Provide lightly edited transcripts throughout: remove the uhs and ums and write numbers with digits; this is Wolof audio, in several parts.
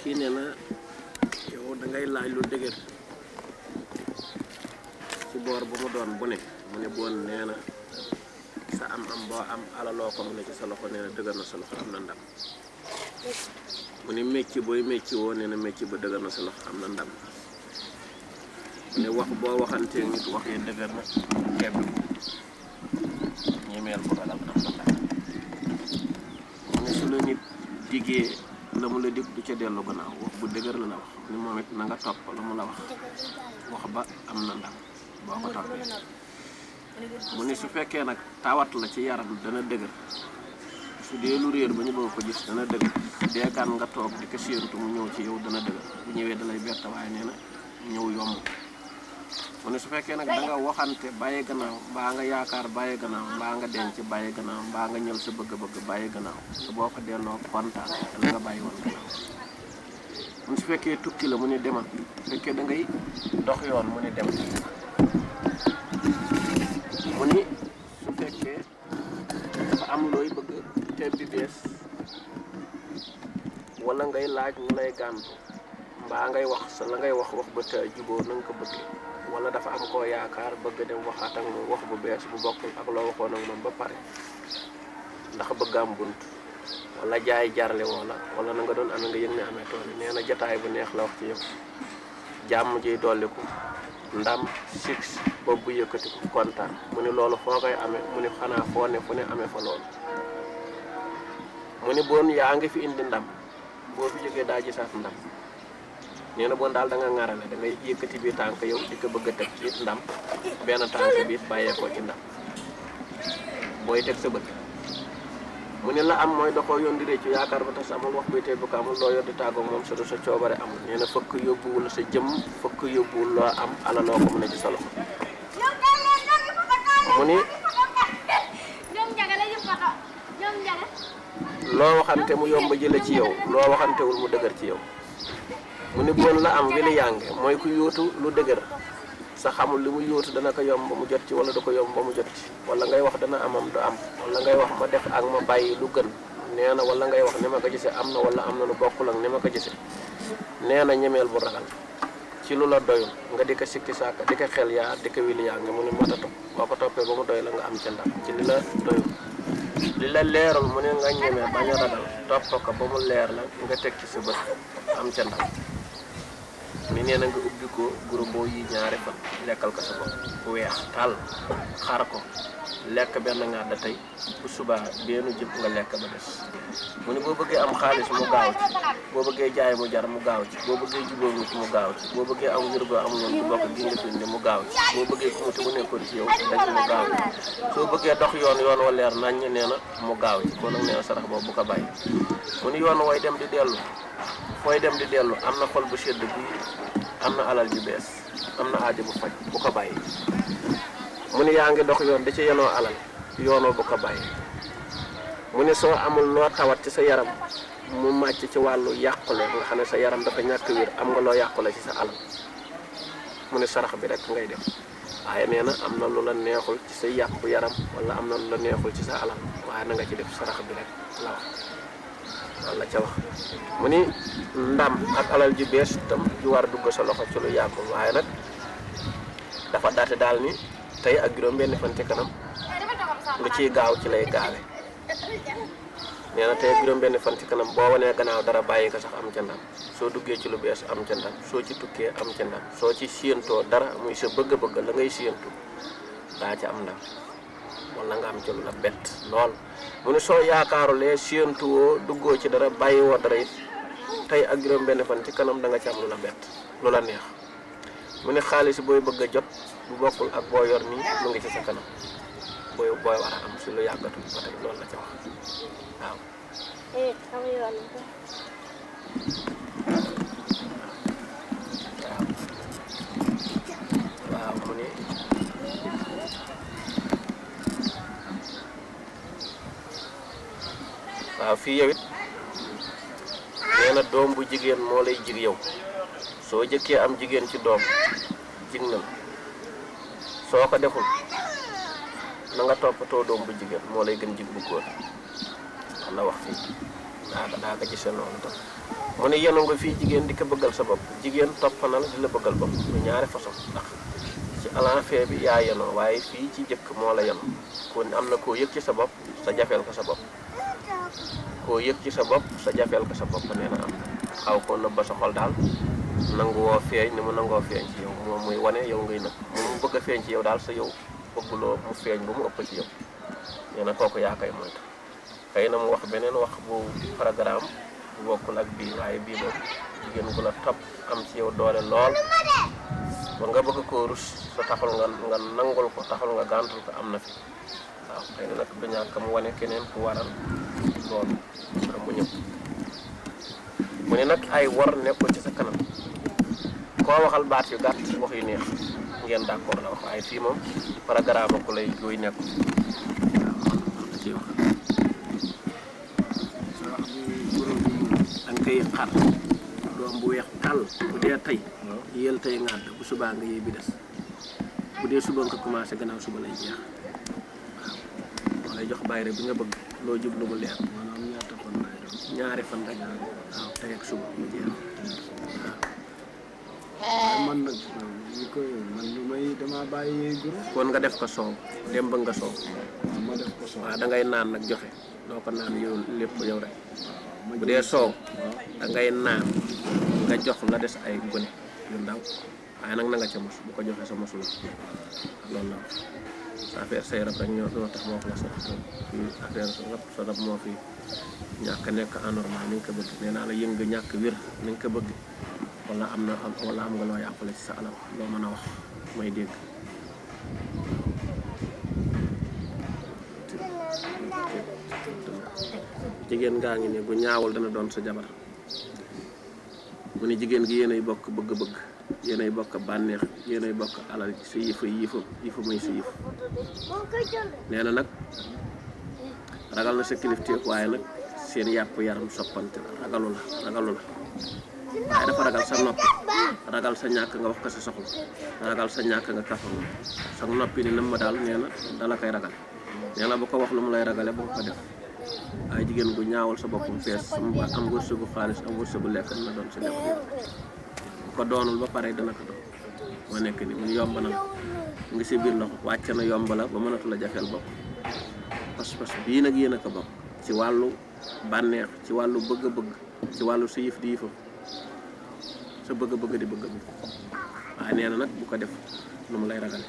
kii nee na yow da ngay laaj lu dëgër ci boor bu mu doon bu ne mu ne boon nee na sa am boo am alaloo ko mu ne ci sa loxo nee na dëgër na sa loxo am na ndam mu ne mécc booy mécc woo nee na mécc ba dëgër na sa loxo am na ndam mu ne wax boo waxantee nit wax yi dëgër na xeeb ñemeel bu ragal am na ndam mu ne su la nit diggee la mu la dig du ca dellu gannaaw wax bu dëgër la wax ni moom it na nga topp la mu la wax ba am na ndam boo ko toppee mu ne su fekkee nag tawat la ci yaram dana dëgër su dee lu réer ba ñu bëgg ko gis dana dëgër deekaan nga toog di ko séentu mu ñëw ci yow dana dëgër bu ñëwee dalay bett waaye nee na ñëw yomb mu ne su fekkee nag da nga waxante bàyyi gannaaw mbaa nga yaakaar bàyyi gannaaw mbaa nga denc bàyyi gannaaw mbaa nga ñël sa bëgg-bëgg bàyyi gannaaw te boo ko delloo kontaan la nga bàyyi woon gannaaw mu ne su fekkee tukki la mu ne demal su fekkee da ngay dox yoon mu ne dem mu ni su fekkee dafa am looy bëgg te bi bees wala ngay laaj ñu lay gàntu mbaa ngay wax sa la ngay wax ba te juboo na nga ko bëggee wala dafa am koo yaakaar bëgg dem waxaat ak moom wax bu bees bu bokkul ak loo waxoon ak moom ba pare ndax bëgg am bunt wala jaay jarle wala na nga doon amee nga yëg ne amee tool nee na jataay bu neex la wax ci yow jàmm jiy dolliku ndam six boobu bu yëkkati ko kontaan mu ne loolu foo koy amee mu ne xanaa foo ne fu ne amee fa loolu mu ne boon yaa ngi fi indi ndam boo fi jógee daa gisaat ndam nee na boon daal da nga ŋarale da ngay yëkkati bi tànk yow di ko bëgg a teg ci ndam benn tànk bi bàyyeekoo ci ndam booy teg sa bët mu ne la am mooy doxoo yoon di réccu yaakaar ba tas amul wax bi tey bu ko amul loo yor di tàggoog moom sa coobare amul nee na fëkk yóbbuwul sa jëm fëkk yóbbuwul loo am alaloo ko mu ne ci sa loxo mu ni loo waxante mu yomb jële ci yow loo waxantewul mu dëgër ci yow mu ni bon la am wili yànge mooy ku yóotu lu dëgër sa xamul li mu yóotu dana ko yomb ba mu jot ci wala du ko yomb ba mu jot ci wala ngay wax dana amam du am wala ngay wax ma def ak ma bàyyi lu gën nee na wala ngay wax ni ma ko gisee am na wala am na lu bokkul ak ni ma ko gisee nee na ñemeel bu ragal ci lu la doyul nga di ko sikki sàkk di ko xel yaa di ko wili yaa nga mu ne matatu boo ko toppee ba mu doy la nga am ca ndam ci li la doyul li la leerul mu ne nga ñemee bañ a ragal topp ko ba mu leer la nga teg ci sa bët am ca ndam ni nee na nga ubbi ko guro boo yi ñaari fan lekkal ko sa bopp bu weex tàll xar ko lekk benn ngaat da tey bu subaa beenu jëpp nga lekk ba des mu ne boo bëggee am xaalis mu gaaw ci boo bëggee jaay mu jar mu gaaw ci boo bëggee jubóo nit mu gaaw ci boo bëggee am wér gu am noonu bu bokk gi nga fi mu gaaw ci boo bëggee ku mu nekkoon ci yow dañ mu gaaw ci soo bëggee dox yoon wa leer nañ nee na mu gaaw ci kon nag nee na sarax boobu bu ko bàyyi mu ne yoon way dem di dellu fooy dem di dellu am na xol bu sedd bi am na alal ju bees am na aajo bu faj bu ko bàyyi mu ne yaa ngi dox yoon da ci yenoo alal yoonoo bu ko bàyyi mu ne soo amul loo tawat ci sa yaram mu màcc ci wàllu yàqule nga xam ne sa yaram dafa ñàkk wér am nga loo yàqule ci sa alal mu ne sarax bi rek ngay def waaye nee na am na lu la neexul ci sa yàpp yaram wala am na lu la neexul ci sa alal waaye na nga ci def sarax bi rek la wax walla ca wax mu ni ndam ak alal ji bees tam ju war dugg sa loxo ci lu yàggul waaye nag dafa daate daal ni tey ak juróom benn fan ci kanam lu ciy gaaw ci lay gaawe nee na tey ak juróom benn fan ci kanam boo wanee gannaaw dara bàyyi ko sax am ca ndam soo duggee ci lu bees am ca ndam soo ci tukkee am ca ndam soo ci séentoo dara muy sa bëgg-bëgg la ngay séentu daa ca am ndam wala nga am ci lu la bett lool mu ne soo yaakaarulee séentuwoo duggoo ci dara bàyyiwoo dara it tey ak juróom benn fan ci kanam da nga ci am lu la bett lu la neex mu ne xaalis booy bëgg a jot bu bokkul ak boo yor nii mu ngi ci sa kanam booy war a am si lu yàggatu ba tey loolu la ca wax waaw. waaw mu ne waaw fii yow it nee na doom bu jigéen moo lay jig yow soo jëkkee am jigéen ci doom jig na la soo ko deful na nga toppatoo doom bu jigéen moo lay gën jig bu góor la wax fii daa ko gisee noonu tam mu ne yenu nga fii jigéen di ko bëggal sa bopp jigéen topp na la di la bëggal bopp lu ñaari façon ndax ci alanfee bi yaa yenoo waaye fii ci jëkk moo la yenu ko am na koo yëg ci sa bopp sa jafeel ko sa bopp koo yëg ci sa bopp sa jafeel ko sa bopp nee na am xaw koo nëbba sa xol daal nangu woo feeñ ni mu nangoo feeñ ci yow moom muy wane yow ngay nëbb mu bëgg a feeñ ci yow daal sa yow bëgguloo mu feeñ ba mu ëpp ci yow nee na kooku yaa koy moytu xëy na mu wax beneen wax bu programme bu bokkul ak bii waaye bii moom jigéen gu la topp am ci yow doole lool ba nga bëgg koo rus sa taxul nga nangul ko taxul nga gàntul ko am na fi waaw xëy na nag du ñàkk mu wane keneen ku waral loolu am mu ñëw mu ne nag ay wor nekkul ci sa kanam koo waxal baat yu gàtt wax yu neex ngeen d'accord la wax waaye fii moom programme ku lay gooy nekkul waaw ci wax danga koy xar doom bu weex tàll bu dee tey yéel tey ngàdd bu subaa nga yéey bi des bu dee suba nga commencé gannaaw suba lay jeex waaw moo lay jox bayre bi nga bëgg loo jublu mu leer maanaam ñaata fan lay doon ñaari fan rek waaw tey ak suba mu jeex waaw man nag lu may dama bàyyi guro kon nga def ko soow dem ba nga soow ma def ko soow waaw da ngay naan nag joxe doo ko naan yow lépp yow rek bu dee soow da ngay naan nga jox la des ay gone yu ndaw waaye nag na nga ca mos bu ko joxee sa mosul loolu la sa affaire say rab rek ñoo tax moo ko la sax affaire sa rab moo fi ñàkk nekk anormal ni nga ko bëgg nee naa la yëngu ñàkk wér ni nga ko bëgg wala am nga loo yàqule ci sa alal loo mën a wax may dégg jigéen ngaa ngi ne bu ñaawul dana doon sa jabar mu ne jigéen gi yéenay bokk bëgg-bëgg yéenay bokk bànneex yéenay bokk alal sa yifa muy sa yif nee na nag ragal na sa kilifteef waaye nag seen yàpp yaram soppante la ragalu la waaye dafa ragal sa noppi ragal sa ñàkk nga wax ko sa soxla ragal sa ñàkk nga kafa moom sa noppi ni nam ma daal nee na dala koy ragal nee na bu ko wax lu mu lay ragale bu ko def waaye jigéen gu ñaawal sa boppam fees am wërsëgu xaalis am wërsëgu lekk na doon sa jabar bu ko doonul ba pare dana ko doon moo nekk ni mun yomb na mu ngi si biir loxo wàcc na yomb la ba mënatu la jafeel bopp pas-pas bii nag yéen a ko bokk ci wàllu bànneex ci wàllu bëgg-bëgg ci wàllu sa yëf di yëfam sa bëgg-bëgg di bëgg-bëgg waaye nee na nag bu ko def lu mu lay ragale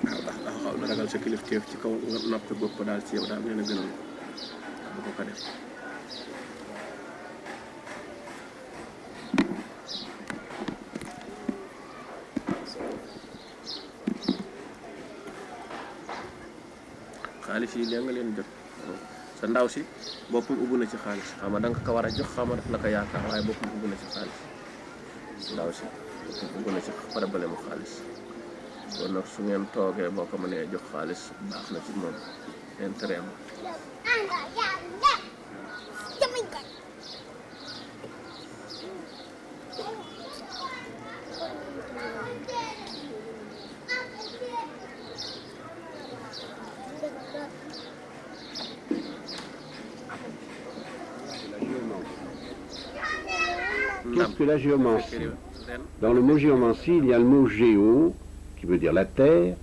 waaw ndax dafa xaw na ragal sa kilifteef ci kaw nga noppi bopp daal ci yow daal nee na gënal bu ko def xaalis yi léegi nga leen jot sa ndaw si boppam ubbi na ci xaalis xam nga da nga ko war a jox xam nga daf la ko yaakaar waaye boppam ubbi na ci xaalis ndaw si boppam ubbi na ci problème mu xaalis kon nag su ngeen toogee boo ko mënee jox xaalis baax na ci moom intérêt am Qu'est-ce que la géomancie? Dans le mot géomancie, il y a le mot géo, qui veut dire la terre,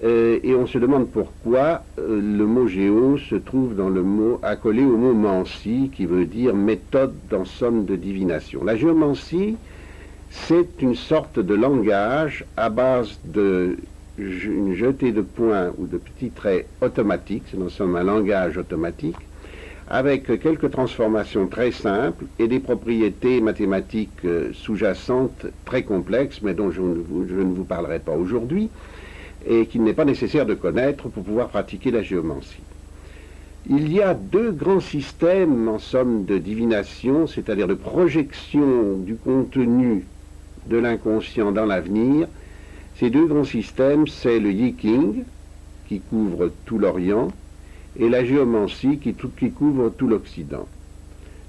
et on se demande pourquoi le mot géo se trouve dans le mot accolé au mot mancie, qui veut dire méthode en somme de divination. La géomancie, c'est une sorte de langage à base de une jetée de points ou de petits traits automatiques, c'est en somme un langage automatique, avec quelques transformations très simples et des propriétés mathématiques sous-jacentes très complexes, mais dont je ne vous parlerai pas aujourd'hui, et qu'il n'est pas nécessaire de connaître pour pouvoir pratiquer la géomancie. Il y a deux grands systèmes, en somme, de divination, c'est-à-dire de projection du contenu de l'inconscient dans l'avenir. Ces deux grands systèmes, c'est le Yiking, qui couvre tout l'Orient, et la géomancie, qui couvre tout l'Occident.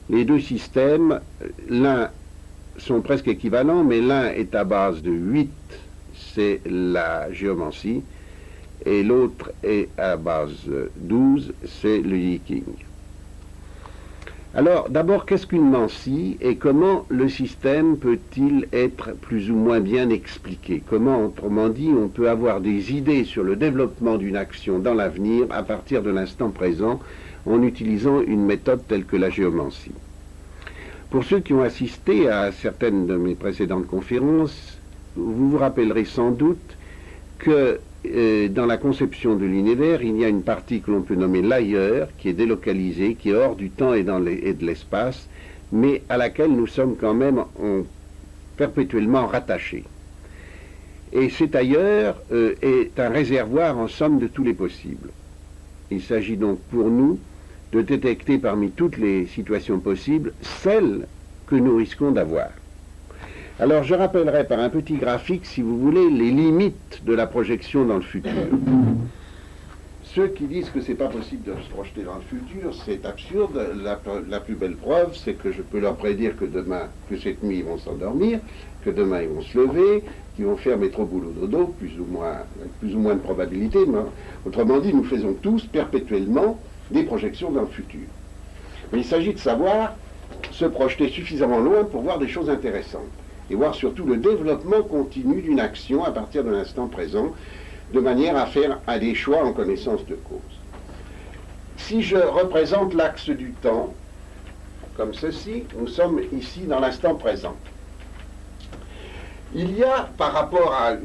Les deux systèmes, l'un sont presque équivalents, mais l'un est à base de 8, c'est la géomancie, et l'autre est à base 12, c'est le Yiking. Alors, d'abord, qu'est-ce qu'une mancie et comment le système peut-il être plus ou moins bien expliqué? Comment, autrement dit, on peut avoir des idées sur le développement d'une action dans l'avenir à partir de l'instant présent en utilisant une méthode telle que la géomancie? Pour ceux qui ont assisté à certaines de mes précédentes conférences, vous vous rappellerez sans doute que dans la conception de l'univers, il y a une partie que l'on peut nommer l'ailleurs, qui est délocalisée, qui est hors du temps et de l'espace, mais à laquelle nous sommes quand même perpétuellement rattachés. Et cet ailleurs est un réservoir en somme de tous les possibles. Il s'agit donc pour nous de détecter parmi toutes les situations possibles celles que nous risquons d'avoir. Alors je rappellerai par un petit graphique, si vous voulez, les limites de la projection dans le futur. Ceux qui disent que c'est pas possible de se projeter dans le futur, c'est absurde. La plus belle preuve, c'est que je peux leur prédire que demain, que cette nuit ils vont s'endormir, que demain ils vont se lever, qu'ils vont faire métro boulot dodo, avec plus ou moins de probabilité. Mais, autrement dit, nous faisons tous perpétuellement des projections dans le futur. Mais il s'agit de savoir se projeter suffisamment loin pour voir des choses intéressantes et voir surtout le développement continu d'une action à partir de l'instant présent, de manière à faire des choix en connaissance de cause. Si je représente l'axe du temps, comme ceci, nous sommes ici dans l'instant présent. Il y a, par rapport à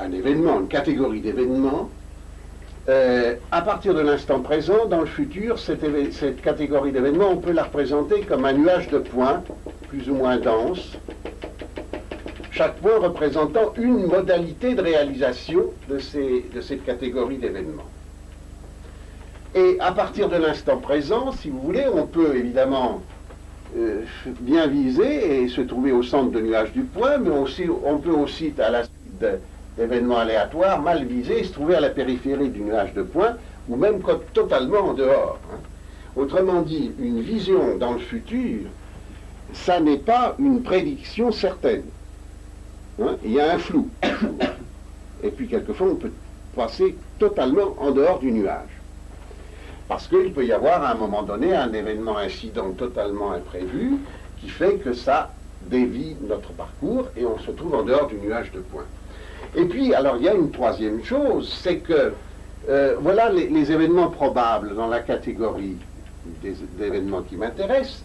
un événement, une catégorie d'événements, à partir de l'instant présent, dans le futur, cette catégorie d'événements, on peut la représenter comme un nuage de points, plus ou moins dense, chaque point représentant une modalité de réalisation de cette catégorie d'événements. Et à partir de l'instant présent, si vous voulez, on peut évidemment bien viser et se trouver au centre de nuage du point, mais on peut aussi, à la suite d'événements aléatoires, mal viser et se trouver à la périphérie du nuage de point, ou même totalement en dehors. Autrement dit, une vision dans le futur, ça n'est pas une prédiction certaine. Il y a un flou. Et puis quelquefois, on peut passer totalement en dehors du nuage. Parce qu'il peut y avoir à un moment donné un événement incident totalement imprévu qui fait que ça dévie notre parcours et on se trouve en dehors du nuage de points. Et puis, alors, il y a une troisième chose, c'est que, voilà les événements probables dans la catégorie des événements qui m'intéressent,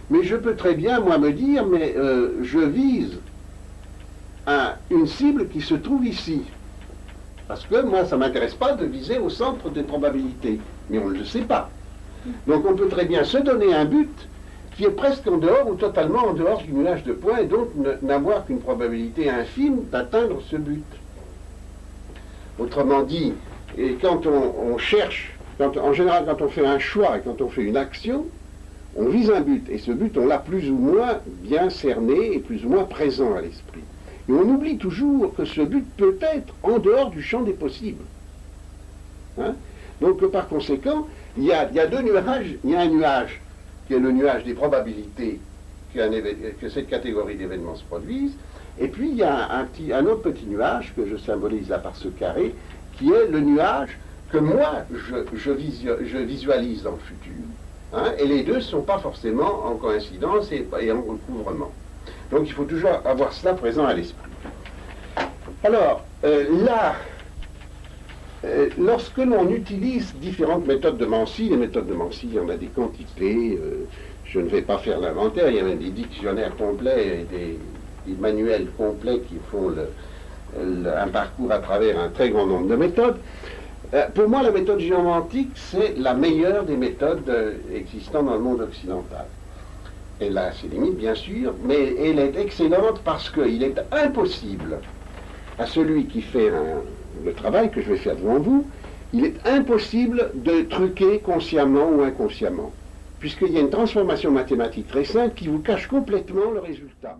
mais je peux très bien, moi, me dire, mais je vise une cible qui se trouve ici. Parce que moi, ça ne m'intéresse pas de viser au centre des probabilités, mais on ne le sait pas. Donc, on peut très bien se donner un but qui est presque en dehors ou totalement en dehors du nuage de points et donc n'avoir qu'une probabilité infime d'atteindre ce but. Autrement dit, et quand on cherche, en général quand on fait un choix et quand on fait une action, on vise un but et ce but on l'a plus ou moins bien cerné et plus ou moins présent à l'esprit. Et on oublie toujours que ce but peut être en dehors du champ des possibles. Donc par conséquent, il y a deux nuages, il y a un nuage qui est le nuage des probabilités que cette catégorie d'événements se produise, et puis il y a un autre petit nuage que je symbolise là par ce carré, qui est le nuage que moi je visualise dans le futur, hein, et les deux ne sont pas forcément en coïncidence et en recouvrement. Donc il faut toujours avoir cela présent à l'esprit. Alors, lorsque l'on utilise différentes méthodes de Mansi, les méthodes de Mansi, il y en a des quantités, je ne vais pas faire l'inventaire, il y a même des dictionnaires complets et des manuels complets qui font un parcours à travers un très grand nombre de méthodes. Pour moi, la méthode géomantique, c'est la meilleure des méthodes existant dans le monde occidental. Elle a ses limites, bien sûr, mais elle est excellente parce qu'il est impossible à celui qui fait le travail que je vais faire devant vous, il est impossible de truquer consciemment ou inconsciemment, puisqu'il y a une transformation mathématique très simple qui vous cache complètement le résultat.